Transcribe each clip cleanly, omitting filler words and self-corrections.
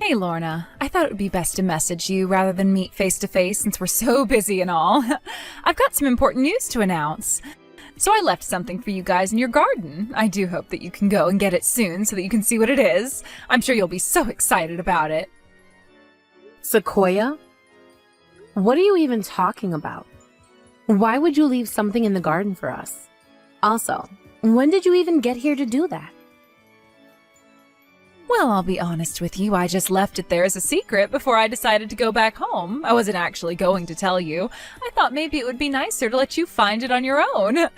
Hey, Lorna. I thought it would be best to message you rather than meet face to face since we're so busy and all. I've got some important news to announce. So I left something for you guys in your garden. I do hope that you can go and get it soon so that you can see what it is. I'm sure you'll be so excited about it. Sequoia? What are you even talking about? Why would you leave something in the garden for us? Also, when did you even get here to do that? Well, I'll be honest with you, I just left it there as a secret before I decided to go back home. I wasn't actually going to tell you. I thought maybe it would be nicer to let you find it on your own.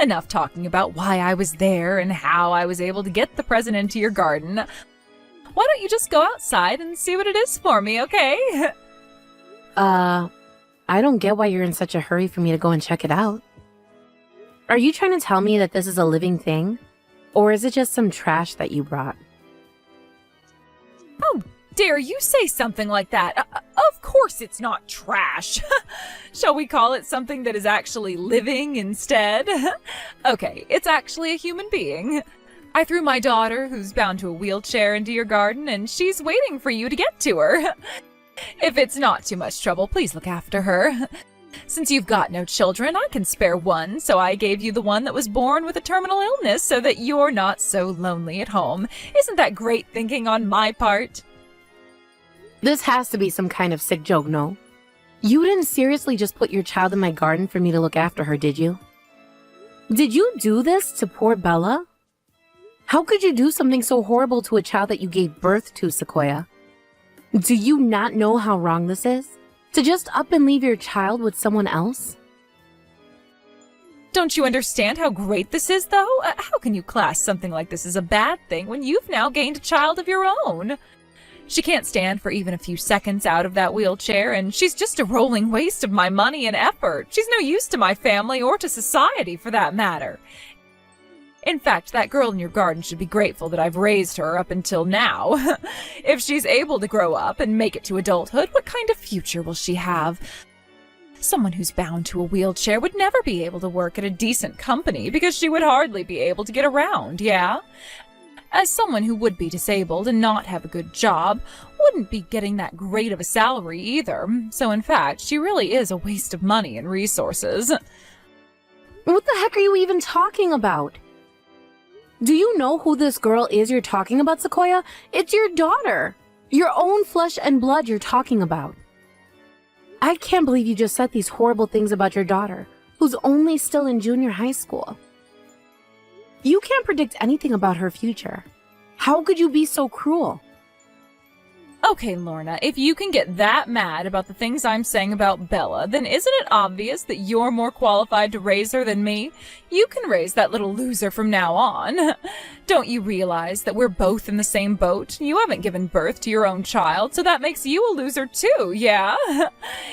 Enough talking about why I was there and how I was able to get the present into your garden. Why don't you just go outside and see what it is for me, okay? I don't get why you're in such a hurry for me to go and check it out. Are you trying to tell me that this is a living thing? Or is it just some trash that you brought? How dare you say something like that? Of course it's not trash. Shall we call it something that is actually living instead? Okay, it's actually a human being. I threw my daughter, who's bound to a wheelchair, into your garden, and she's waiting for you to get to her. If it's not too much trouble, please look after her. Since you've got no children, I can spare one, so I gave you the one that was born with a terminal illness so that you're not so lonely at home. Isn't that great thinking on my part? This has to be some kind of sick joke, no? You didn't seriously just put your child in my garden for me to look after her, did you? Did you do this to poor Bella? How could you do something so horrible to a child that you gave birth to, Sequoia? Do you not know how wrong this is? To just up and leave your child with someone else? Don't you understand how great this is, though? How can you class something like this as a bad thing when you've now gained a child of your own? She can't stand for even a few seconds out of that wheelchair, and she's just a rolling waste of my money and effort. She's no use to my family or to society, for that matter. In fact, that girl in your garden should be grateful that I've raised her up until now. If she's able to grow up and make it to adulthood, what kind of future will she have? Someone who's bound to a wheelchair would never be able to work at a decent company because she would hardly be able to get around, yeah? As someone who would be disabled and not have a good job, wouldn't be getting that great of a salary either. So in fact, she really is a waste of money and resources. What the heck are you even talking about? Do you know who this girl is you're talking about, Sequoia? It's your daughter. Your own flesh and blood you're talking about. I can't believe you just said these horrible things about your daughter, who's only still in junior high school. You can't predict anything about her future. How could you be so cruel? Okay, Lorna, if you can get that mad about the things I'm saying about Bella, then isn't it obvious that you're more qualified to raise her than me? You can raise that little loser from now on. Don't you realize that we're both in the same boat? You haven't given birth to your own child, so that makes you a loser too, yeah?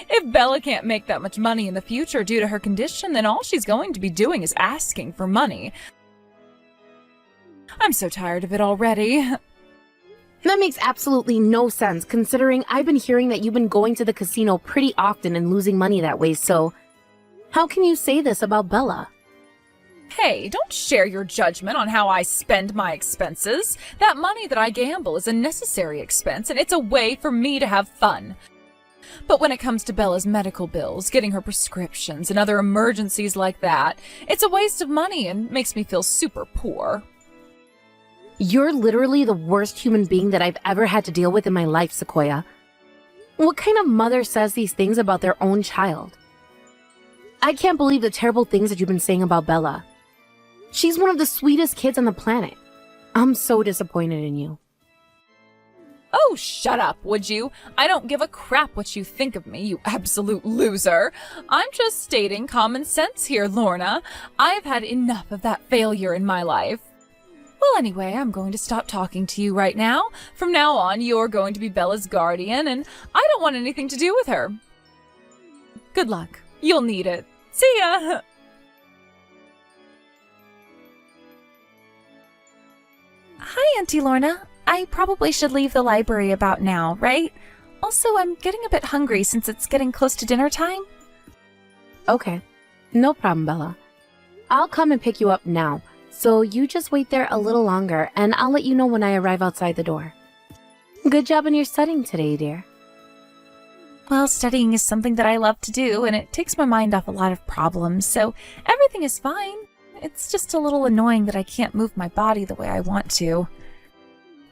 If Bella can't make that much money in the future due to her condition, then all she's going to be doing is asking for money. I'm so tired of it already. That makes absolutely no sense, considering I've been hearing that you've been going to the casino pretty often and losing money that way, so how can you say this about Bella? Hey, don't share your judgment on how I spend my expenses. That money that I gamble is a necessary expense, and it's a way for me to have fun. But when it comes to Bella's medical bills, getting her prescriptions, and other emergencies like that, it's a waste of money and makes me feel super poor. You're literally the worst human being that I've ever had to deal with in my life, Sequoia. What kind of mother says these things about their own child? I can't believe the terrible things that you've been saying about Bella. She's one of the sweetest kids on the planet. I'm so disappointed in you. Oh, shut up, would you? I don't give a crap what you think of me, you absolute loser. I'm just stating common sense here, Lorna. I've had enough of that failure in my life. Well, anyway, I'm going to stop talking to you right now. From now on, you're going to be Bella's guardian, and I don't want anything to do with her. Good luck. You'll need it. See ya! Hi, Auntie Lorna. I probably should leave the library about now, right? Also, I'm getting a bit hungry since it's getting close to dinner time. Okay. No problem, Bella. I'll come and pick you up now. So you just wait there a little longer, and I'll let you know when I arrive outside the door. Good job in your studying today, dear. Well, studying is something that I love to do, and it takes my mind off a lot of problems, so everything is fine. It's just a little annoying that I can't move my body the way I want to.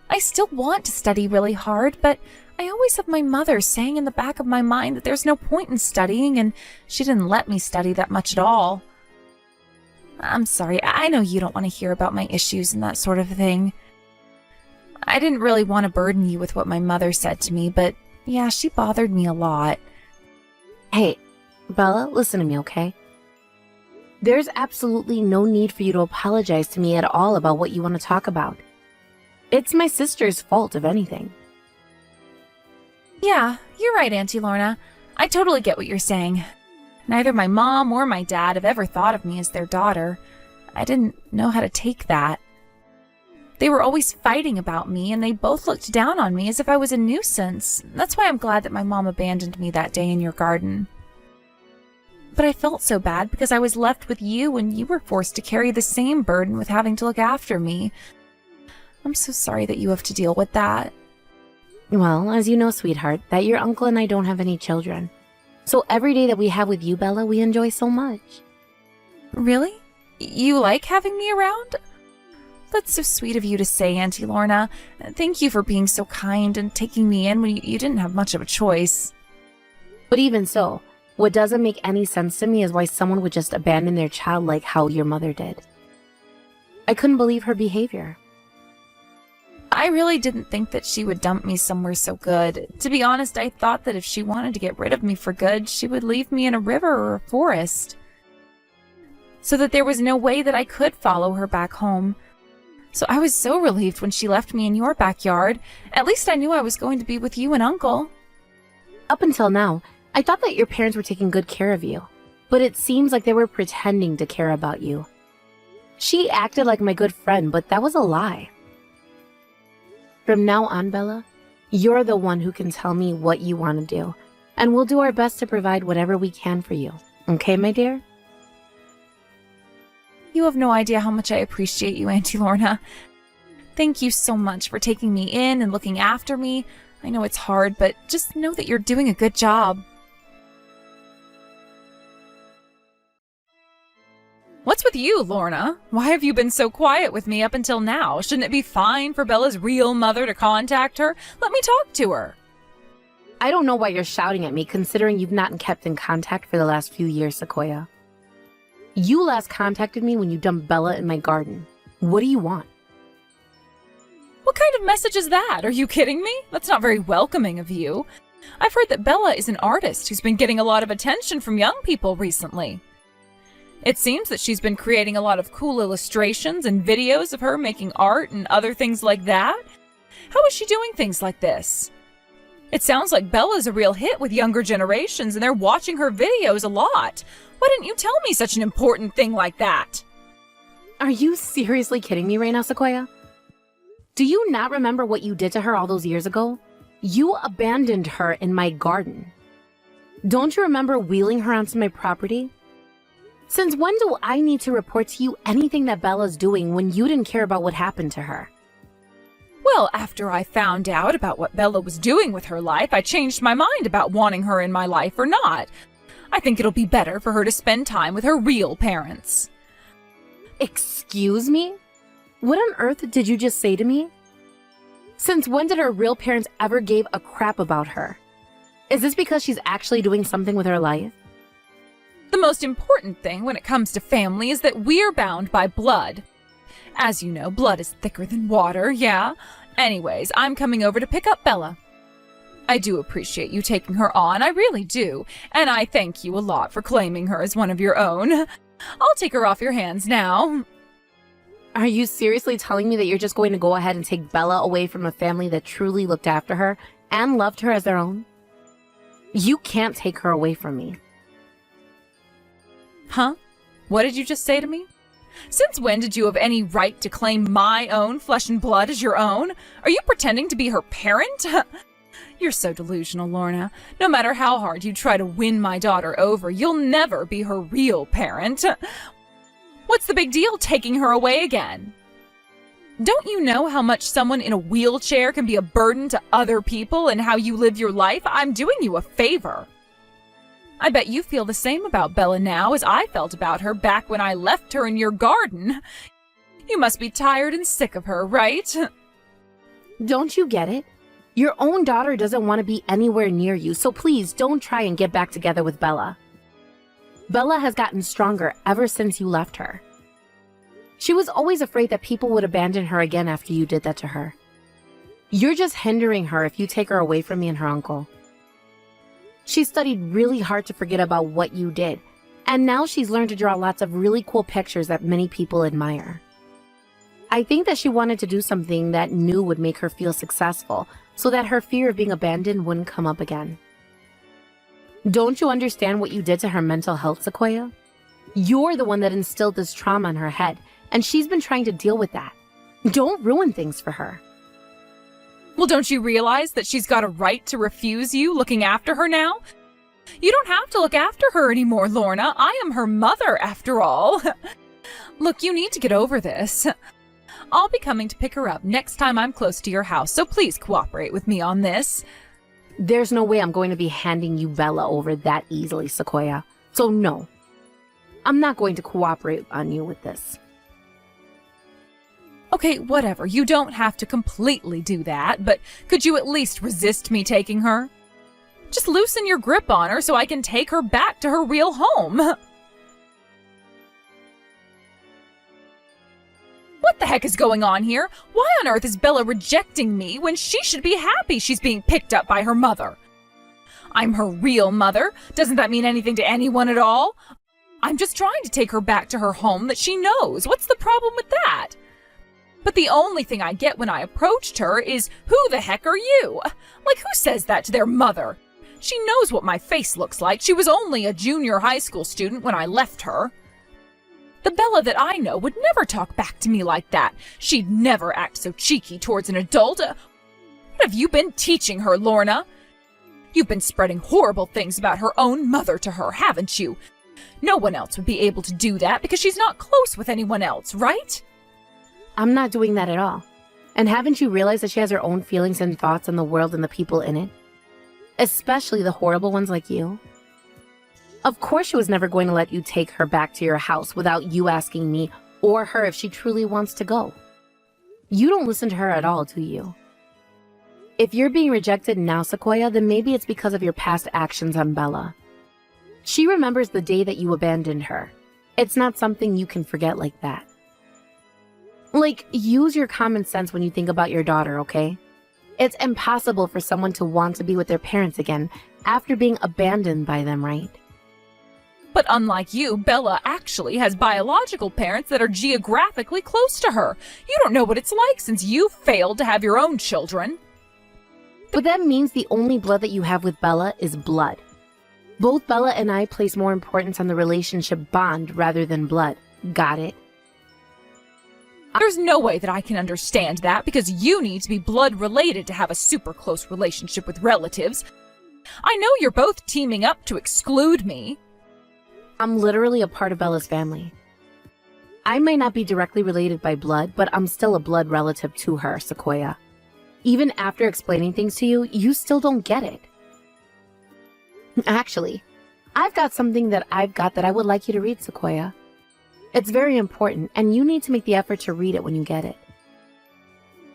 I still want to study really hard, but I always have my mother saying in the back of my mind that there's no point in studying, and she didn't let me study that much at all. I'm sorry, I know you don't want to hear about my issues and that sort of thing. I didn't really want to burden you with what my mother said to me, but yeah, she bothered me a lot. Hey, Bella, listen to me, okay? There's absolutely no need for you to apologize to me at all about what you want to talk about. It's my sister's fault, if anything. Yeah, you're right, Auntie Lorna. I totally get what you're saying. Neither my mom or my dad have ever thought of me as their daughter. I didn't know how to take that. They were always fighting about me, and they both looked down on me as if I was a nuisance. That's why I'm glad that my mom abandoned me that day in your garden. But I felt so bad because I was left with you, and you were forced to carry the same burden with having to look after me. I'm so sorry that you have to deal with that. Well, as you know, sweetheart, that your uncle and I don't have any children. So every day that we have with you, Bella, we enjoy so much. Really? You like having me around? That's so sweet of you to say, Auntie Lorna. Thank you for being so kind and taking me in when you didn't have much of a choice. But even so, what doesn't make any sense to me is why someone would just abandon their child like how your mother did. I couldn't believe her behavior. I really didn't think that she would dump me somewhere so good. To be honest, I thought that if she wanted to get rid of me for good, she would leave me in a river or a forest. So that there was no way that I could follow her back home. So I was so relieved when she left me in your backyard. At least I knew I was going to be with you and Uncle. Up until now, I thought that your parents were taking good care of you. But it seems like they were pretending to care about you. She acted like my good friend, but that was a lie. From now on, Bella, you're the one who can tell me what you want to do. And we'll do our best to provide whatever we can for you. Okay, my dear? You have no idea how much I appreciate you, Auntie Lorna. Thank you so much for taking me in and looking after me. I know it's hard, but just know that you're doing a good job. What's with you, Lorna? Why have you been so quiet with me up until now? Shouldn't it be fine for Bella's real mother to contact her? Let me talk to her. I don't know why you're shouting at me, considering you've not kept in contact for the last few years, Sequoia. You last contacted me when you dumped Bella in my garden. What do you want? What kind of message is that? Are you kidding me? That's not very welcoming of you. I've heard that Bella is an artist who's been getting a lot of attention from young people recently. It seems that she's been creating a lot of cool illustrations and videos of her making art and other things like that. How is she doing things like this? It sounds like Bella's a real hit with younger generations and they're watching her videos a lot. Why didn't you tell me such an important thing like that? Are you seriously kidding me right now, Sequoia? Do you not remember what you did to her all those years ago? You abandoned her in my garden. Don't you remember wheeling her onto my property? Since when do I need to report to you anything that Bella's doing when you didn't care about what happened to her? Well, after I found out about what Bella was doing with her life, I changed my mind about wanting her in my life or not. I think it'll be better for her to spend time with her real parents. Excuse me? What on earth did you just say to me? Since when did her real parents ever give a crap about her? Is this because she's actually doing something with her life? The most important thing when it comes to family is that we're bound by blood. As you know, blood is thicker than water, yeah? Anyways, I'm coming over to pick up Bella. I do appreciate you taking her on, I really do, and I thank you a lot for claiming her as one of your own. I'll take her off your hands now. Are you seriously telling me that you're just going to go ahead and take Bella away from a family that truly looked after her and loved her as their own? You can't take her away from me. Huh? What did you just say to me? Since when did you have any right to claim my own flesh and blood as your own? Are you pretending to be her parent? You're so delusional, Lorna. No matter how hard you try to win my daughter over, you'll never be her real parent. What's the big deal taking her away again? Don't you know how much someone in a wheelchair can be a burden to other people and how you live your life? I'm doing you a favor. I bet you feel the same about Bella now as I felt about her back when I left her in your garden. You must be tired and sick of her, right? Don't you get it? Your own daughter doesn't want to be anywhere near you, so please don't try and get back together with Bella. Bella has gotten stronger ever since you left her. She was always afraid that people would abandon her again after you did that to her. You're just hindering her if you take her away from me and her uncle. She studied really hard to forget about what you did, and now she's learned to draw lots of really cool pictures that many people admire. I think that she wanted to do something that knew would make her feel successful, so that her fear of being abandoned wouldn't come up again. Don't you understand what you did to her mental health, Sequoia? You're the one that instilled this trauma in her head, and she's been trying to deal with that. Don't ruin things for her. Well, don't you realize that she's got a right to refuse you looking after her now? You don't have to look after her anymore, Lorna. I am her mother, after all. Look, you need to get over this. I'll be coming to pick her up next time I'm close to your house, so please cooperate with me on this. There's no way I'm going to be handing you Bella over that easily, Sequoia. So no, I'm not going to cooperate on you with this. Okay, whatever. You don't have to completely do that, but could you at least resist me taking her? Just loosen your grip on her so I can take her back to her real home. What the heck is going on here? Why on earth is Bella rejecting me when she should be happy she's being picked up by her mother? I'm her real mother. Doesn't that mean anything to anyone at all? I'm just trying to take her back to her home that she knows. What's the problem with that? But the only thing I get when I approached her is, who the heck are you? Like, who says that to their mother? She knows what my face looks like. She was only a junior high school student when I left her. The Bella that I know would never talk back to me like that. She'd never act so cheeky towards an adult. What have you been teaching her, Lorna? You've been spreading horrible things about her own mother to her, haven't you? No one else would be able to do that because she's not close with anyone else, right? I'm not doing that at all. And haven't you realized that she has her own feelings and thoughts on the world and the people in it? Especially the horrible ones like you. Of course she was never going to let you take her back to your house without you asking me or her if she truly wants to go. You don't listen to her at all, do you? If you're being rejected now, Sequoia, then maybe it's because of your past actions on Bella. She remembers the day that you abandoned her. It's not something you can forget like that. Like, use your common sense when you think about your daughter, okay? It's impossible for someone to want to be with their parents again after being abandoned by them, right? But unlike you, Bella actually has biological parents that are geographically close to her. You don't know what it's like since you failed to have your own children. But that means the only blood that you have with Bella is blood. Both Bella and I place more importance on the relationship bond rather than blood. Got it? There's no way that I can understand that because you need to be blood related to have a super close relationship with relatives. I know you're both teaming up to exclude me. I'm literally a part of Bella's family. I might not be directly related by blood, but I'm still a blood relative to her, Sequoia. Even after explaining things to you, you still don't get it. Actually, I've got something that I would like you to read, Sequoia. It's very important, and you need to make the effort to read it when you get it.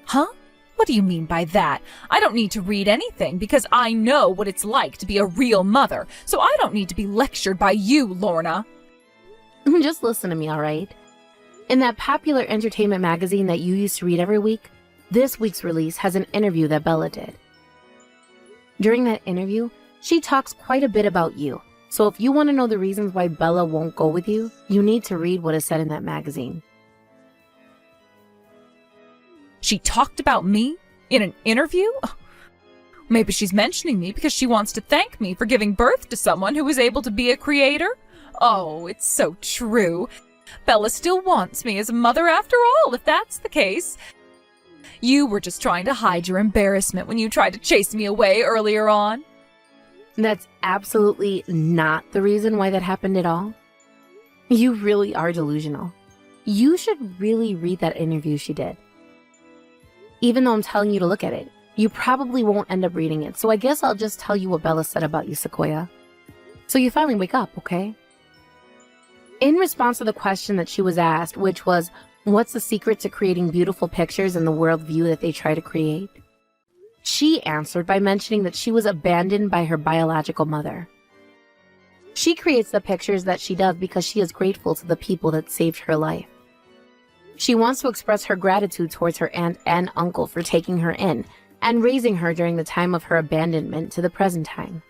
Huh? What do you mean by that? I don't need to read anything because I know what it's like to be a real mother, so I don't need to be lectured by you, Lorna. Just listen to me, all right? In that popular entertainment magazine that you used to read every week, this week's release has an interview that Bella did. During that interview, she talks quite a bit about you, so if you want to know the reasons why Bella won't go with you, you need to read what is said in that magazine. She talked about me in an interview? Maybe she's mentioning me because she wants to thank me for giving birth to someone who was able to be a creator? Oh, it's so true. Bella still wants me as a mother after all, if that's the case. You were just trying to hide your embarrassment when you tried to chase me away earlier on. That's absolutely not the reason why that happened at all. You really are delusional. You should really read that interview she did. Even though I'm telling you to look at it, you probably won't end up reading it, so I guess I'll just tell you what Bella said about you, Sequoia. So you finally wake up, okay? In response to the question that she was asked, which was, what's the secret to creating beautiful pictures in the worldview that they try to create? She answered by mentioning that she was abandoned by her biological mother. She creates the pictures that she does because she is grateful to the people that saved her life. She wants to express her gratitude towards her aunt and uncle for taking her in and raising her during the time of her abandonment to the present time.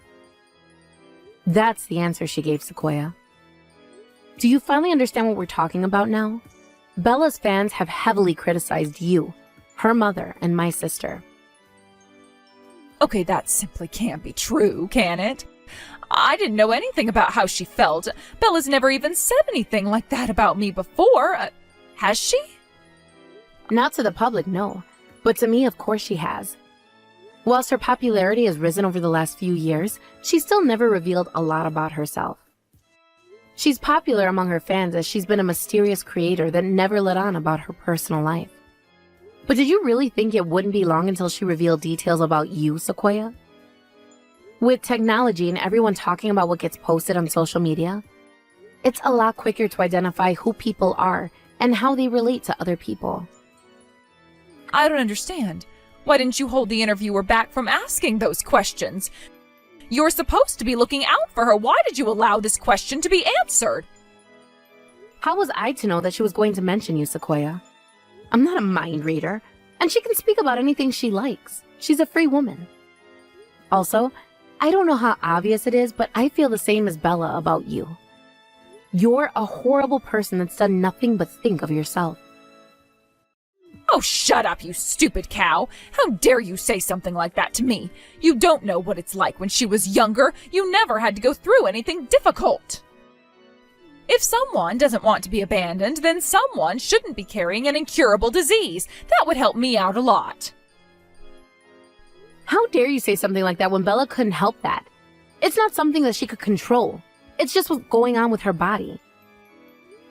That's the answer she gave Sequoia. Do you finally understand what we're talking about now? Bella's fans have heavily criticized you, her mother, and my sister. Okay, that simply can't be true, can it? I didn't know anything about how she felt. Bella's never even said anything like that about me before. Has she? Not to the public, no. But to me, of course she has. Whilst her popularity has risen over the last few years, she still never revealed a lot about herself. She's popular among her fans as she's been a mysterious creator that never let on about her personal life. But did you really think it wouldn't be long until she revealed details about you, Sequoia? With technology and everyone talking about what gets posted on social media, it's a lot quicker to identify who people are and how they relate to other people. I don't understand. Why didn't you hold the interviewer back from asking those questions? You're supposed to be looking out for her. Why did you allow this question to be answered? How was I to know that she was going to mention you, Sequoia? I'm not a mind reader, and she can speak about anything she likes. She's a free woman. Also, I don't know how obvious it is, but I feel the same as Bella about you. You're a horrible person that's done nothing but think of yourself. Oh, shut up, you stupid cow. How dare you say something like that to me? You don't know what it's like when she was younger. You never had to go through anything difficult. If someone doesn't want to be abandoned, then someone shouldn't be carrying an incurable disease. That would help me out a lot. How dare you say something like that when Bella couldn't help that? It's not something that she could control. It's just what's going on with her body.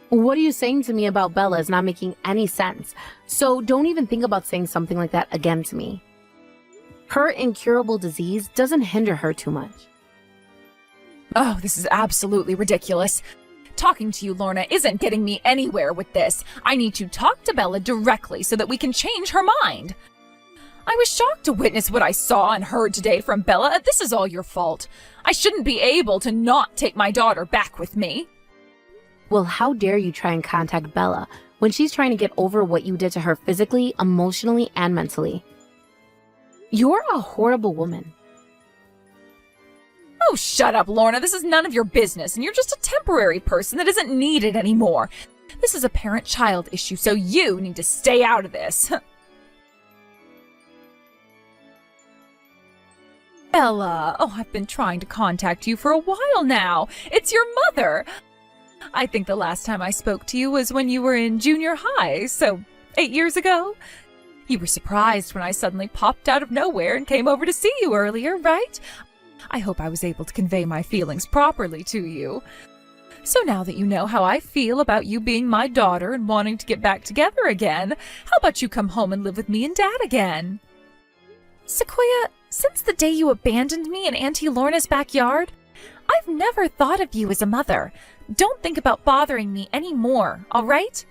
What are you saying to me about Bella is not making any sense, so don't even think about saying something like that again to me. Her incurable disease doesn't hinder her too much. Oh, this is absolutely ridiculous. Talking to you, Lorna, isn't getting me anywhere with this. I need to talk to Bella directly so that we can change her mind. I was shocked to witness what I saw and heard today from Bella. This is all your fault. I shouldn't be able to not take my daughter back with me. Well, how dare you try and contact Bella when she's trying to get over what you did to her physically, emotionally, and mentally? You're a horrible woman. Oh, shut up, Lorna. This is none of your business, and you're just a temporary person that isn't needed anymore. This is a parent-child issue, so you need to stay out of this. Bella, oh, I've been trying to contact you for a while now. It's your mother. I think the last time I spoke to you was when you were in junior high, so 8 years ago. You were surprised when I suddenly popped out of nowhere and came over to see you earlier, right? I hope I was able to convey my feelings properly to you. So now that you know how I feel about you being my daughter and wanting to get back together again, how about you come home and live with me and Dad again? Sequoia, since the day you abandoned me in Auntie Lorna's backyard, I've never thought of you as a mother. Don't think about bothering me anymore, all right?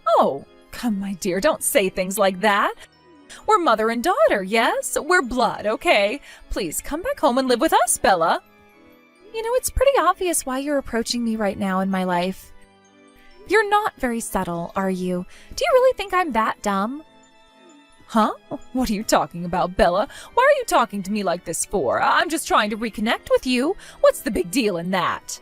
Oh, come, my dear, don't say things like that. We're mother and daughter, yes? We're blood, okay? Please come back home and live with us, Bella. You know, it's pretty obvious why you're approaching me right now in my life. You're not very subtle, are you? Do you really think I'm that dumb? Huh? What are you talking about, Bella? Why are you talking to me like this for? I'm just trying to reconnect with you. What's the big deal in that?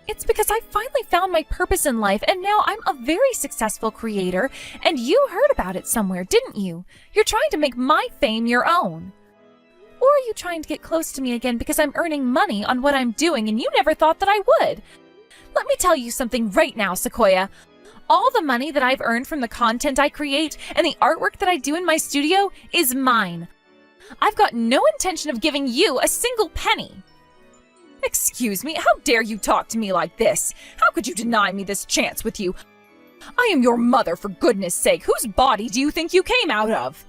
It's because I finally found my purpose in life, and now I'm a very successful creator, and you heard about it somewhere, didn't you? You're trying to make my fame your own. Or are you trying to get close to me again because I'm earning money on what I'm doing, and you never thought that I would? Let me tell you something right now, Sequoia. All the money that I've earned from the content I create and the artwork that I do in my studio is mine. I've got no intention of giving you a single penny. Excuse me, how dare you talk to me like this? How could you deny me this chance with you? I am your mother, for goodness sake. Whose body do you think you came out of?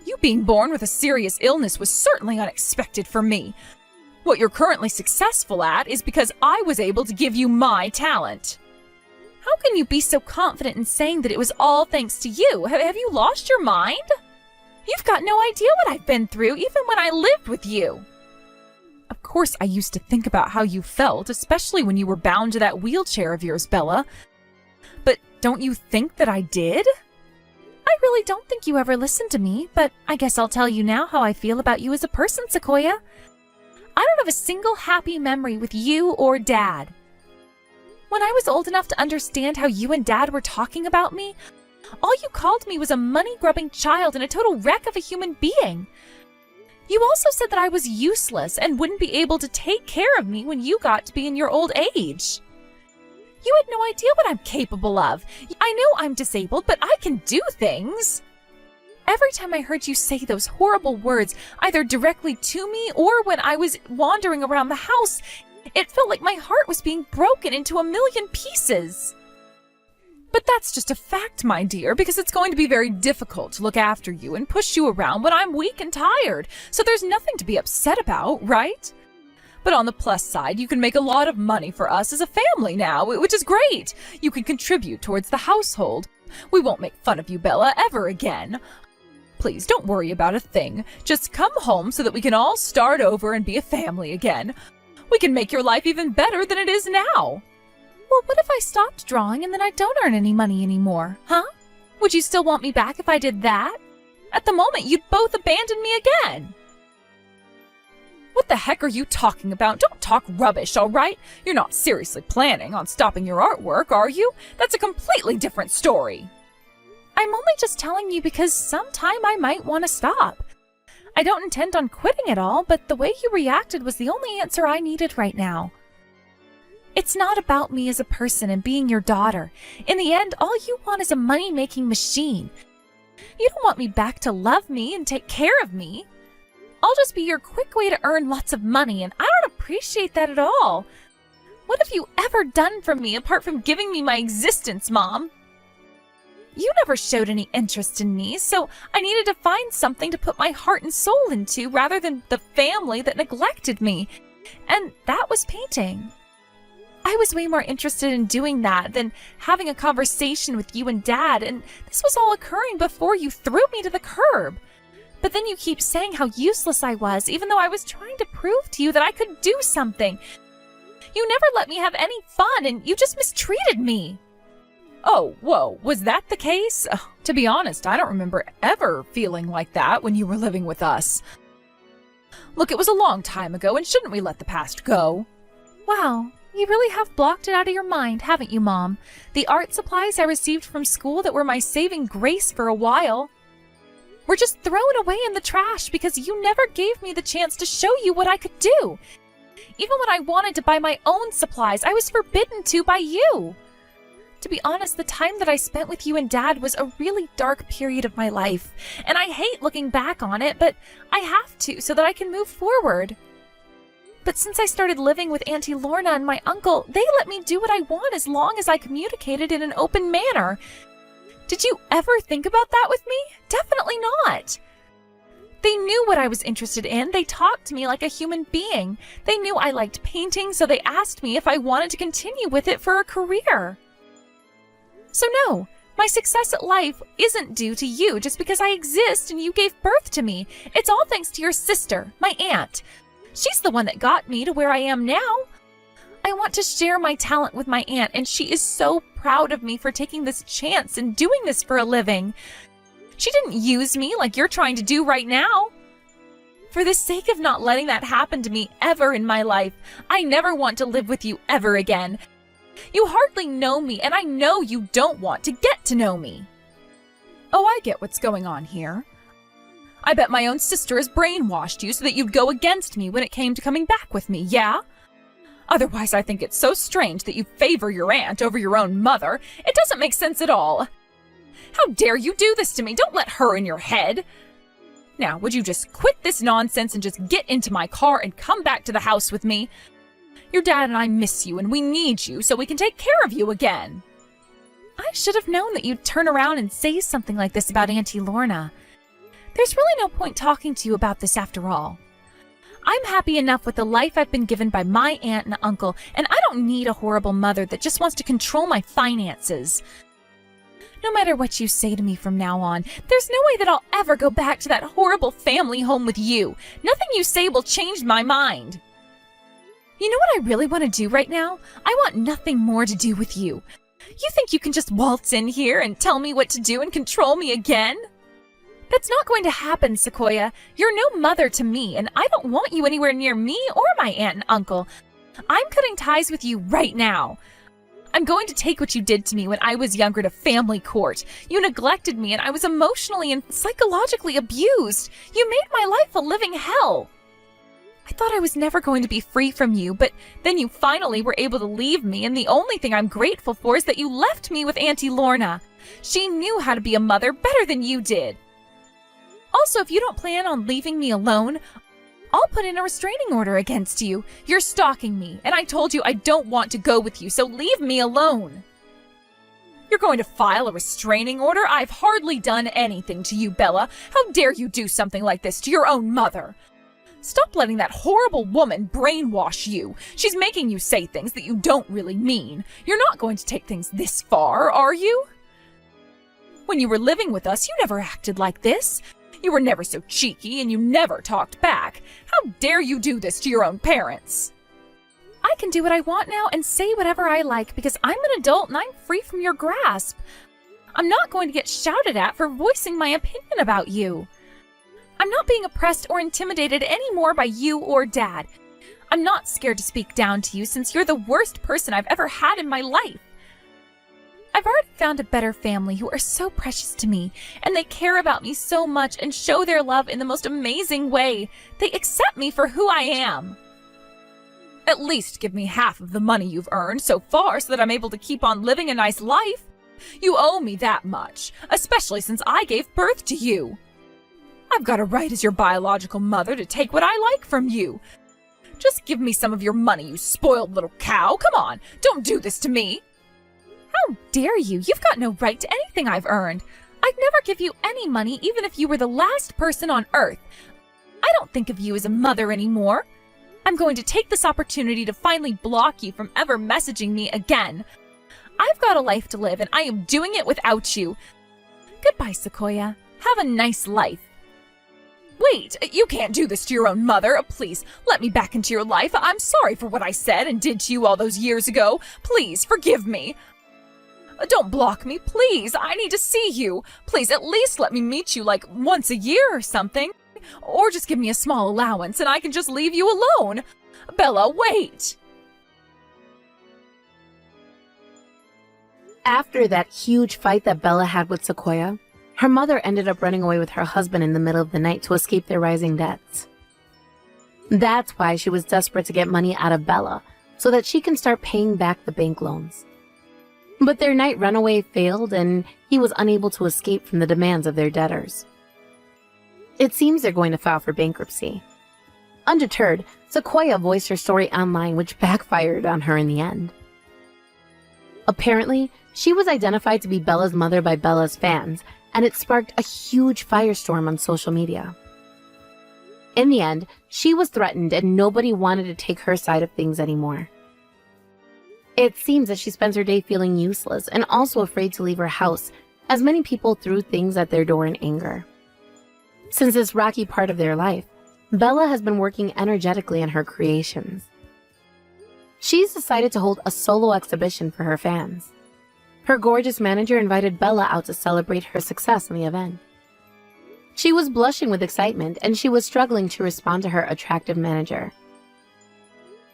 You being born with a serious illness was certainly unexpected for me. What you're currently successful at is because I was able to give you my talent. How can you be so confident in saying that it was all thanks to you? Have you lost your mind? You've got no idea what I've been through, even when I lived with you. Of course, I used to think about how you felt, especially when you were bound to that wheelchair of yours, Bella. But don't you think that I did? I really don't think you ever listened to me, but I guess I'll tell you now how I feel about you as a person, Sequoia. I don't have a single happy memory with you or Dad. When I was old enough to understand how you and Dad were talking about me, all you called me was a money-grubbing child and a total wreck of a human being. You also said that I was useless and wouldn't be able to take care of me when you got to be in your old age. You had no idea what I'm capable of. I know I'm disabled, but I can do things. Every time I heard you say those horrible words, either directly to me or when I was wandering around the house, it felt like my heart was being broken into a million pieces. But that's just a fact, my dear, because it's going to be very difficult to look after you and push you around when I'm weak and tired, so there's nothing to be upset about, right? But on the plus side, you can make a lot of money for us as a family now, which is great. You can contribute towards the household. We won't make fun of you, Bella, ever again. Please don't worry about a thing. Just come home so that we can all start over and be a family again. We can make your life even better than it is now. Well, what if I stopped drawing and then I don't earn any money anymore, huh? Would you still want me back if I did that? At the moment, you'd both abandon me again. What the heck are you talking about? Don't talk rubbish, all right? You're not seriously planning on stopping your artwork, are you? That's a completely different story. I'm only just telling you because sometime I might want to stop. I don't intend on quitting at all, but the way you reacted was the only answer I needed right now. It's not about me as a person and being your daughter. In the end, all you want is a money-making machine. You don't want me back to love me and take care of me. I'll just be your quick way to earn lots of money, and I don't appreciate that at all. What have you ever done for me apart from giving me my existence, Mom? You never showed any interest in me, so I needed to find something to put my heart and soul into rather than the family that neglected me. And that was painting. I was way more interested in doing that than having a conversation with you and Dad, and this was all occurring before you threw me to the curb. But then you keep saying how useless I was, even though I was trying to prove to you that I could do something. You never let me have any fun, and you just mistreated me. Oh, whoa, was that the case? To be honest, I don't remember ever feeling like that when you were living with us. Look, it was a long time ago, and shouldn't we let the past go? Wow, you really have blocked it out of your mind, haven't you, Mom? The art supplies I received from school that were my saving grace for a while were just thrown away in the trash because you never gave me the chance to show you what I could do. Even when I wanted to buy my own supplies, I was forbidden to by you. To be honest, the time that I spent with you and Dad was a really dark period of my life, and I hate looking back on it, but I have to so that I can move forward. But since I started living with Auntie Lorna and my uncle, they let me do what I want as long as I communicated in an open manner. Did you ever think about that with me? Definitely not. They knew what I was interested in. They talked to me like a human being. They knew I liked painting, so they asked me if I wanted to continue with it for a career. So no, my success at life isn't due to you just because I exist and you gave birth to me. It's all thanks to your sister, my aunt. She's the one that got me to where I am now. I want to share my talent with my aunt, and she is so proud of me for taking this chance and doing this for a living. She didn't use me like you're trying to do right now. For the sake of not letting that happen to me ever in my life, I never want to live with you ever again. You hardly know me, and I know you don't want to get to know me. Oh, I get what's going on here. I bet my own sister has brainwashed you so that you'd go against me when it came to coming back with me, yeah? Otherwise, I think it's so strange that you favor your aunt over your own mother. It doesn't make sense at all. How dare you do this to me? Don't let her in your head. Now, would you just quit this nonsense and just get into my car and come back to the house with me? Your dad and I miss you, and we need you so we can take care of you again. I should have known that you'd turn around and say something like this about Auntie Lorna. There's really no point talking to you about this after all. I'm happy enough with the life I've been given by my aunt and uncle, and I don't need a horrible mother that just wants to control my finances. No matter what you say to me from now on, there's no way that I'll ever go back to that horrible family home with you. Nothing you say will change my mind. You know what I really want to do right now? I want nothing more to do with you. You think you can just waltz in here and tell me what to do and control me again? That's not going to happen, Sequoia. You're no mother to me, and I don't want you anywhere near me or my aunt and uncle. I'm cutting ties with you right now. I'm going to take what you did to me when I was younger to family court. You neglected me, and I was emotionally and psychologically abused. You made my life a living hell. I thought I was never going to be free from you, but then you finally were able to leave me, and the only thing I'm grateful for is that you left me with Auntie Lorna. She knew how to be a mother better than you did. Also, if you don't plan on leaving me alone, I'll put in a restraining order against you. You're stalking me, and I told you I don't want to go with you, so leave me alone. You're going to file a restraining order? I've hardly done anything to you, Bella. How dare you do something like this to your own mother? Stop letting that horrible woman brainwash you. She's making you say things that you don't really mean. You're not going to take things this far, are you? When you were living with us, you never acted like this. You were never so cheeky, and you never talked back. How dare you do this to your own parents? I can do what I want now and say whatever I like because I'm an adult and I'm free from your grasp. I'm not going to get shouted at for voicing my opinion about you. I'm not being oppressed or intimidated anymore by you or Dad. I'm not scared to speak down to you since you're the worst person I've ever had in my life. I've already found a better family who are so precious to me, and they care about me so much and show their love in the most amazing way. They accept me for who I am. At least give me half of the money you've earned so far so that I'm able to keep on living a nice life. You owe me that much, especially since I gave birth to you. I've got a right as your biological mother to take what I like from you. Just give me some of your money, you spoiled little cow. Come on, don't do this to me. How dare you? You've got no right to anything I've earned. I'd never give you any money even if you were the last person on earth. I don't think of you as a mother anymore. I'm going to take this opportunity to finally block you from ever messaging me again. I've got a life to live and I am doing it without you. Goodbye, Sequoia. Have a nice life. Wait, you can't do this to your own mother. Please, let me back into your life. I'm sorry for what I said and did to you all those years ago. Please, forgive me. Don't block me, please. I need to see you. Please, at least let me meet you like once a year or something. Or just give me a small allowance and I can just leave you alone. Bella, wait. After that huge fight that Bella had with Sequoia, her mother ended up running away with her husband in the middle of the night to escape their rising debts. That's why she was desperate to get money out of Bella, so that she can start paying back the bank loans. But their night runaway failed and he was unable to escape from the demands of their debtors. It seems they're going to file for bankruptcy. Undeterred, Sequoia voiced her story online, which backfired on her in the end. Apparently, she was identified to be Bella's mother by Bella's fans, and it sparked a huge firestorm on social media. In the end, she was threatened and nobody wanted to take her side of things anymore. It seems that she spends her day feeling useless and also afraid to leave her house, as many people threw things at their door in anger. Since this rocky part of their life, Bella has been working energetically on her creations. She's decided to hold a solo exhibition for her fans. Her gorgeous manager invited Bella out to celebrate her success in the event. She was blushing with excitement and she was struggling to respond to her attractive manager.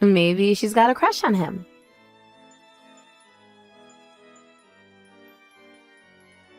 Maybe she's got a crush on him.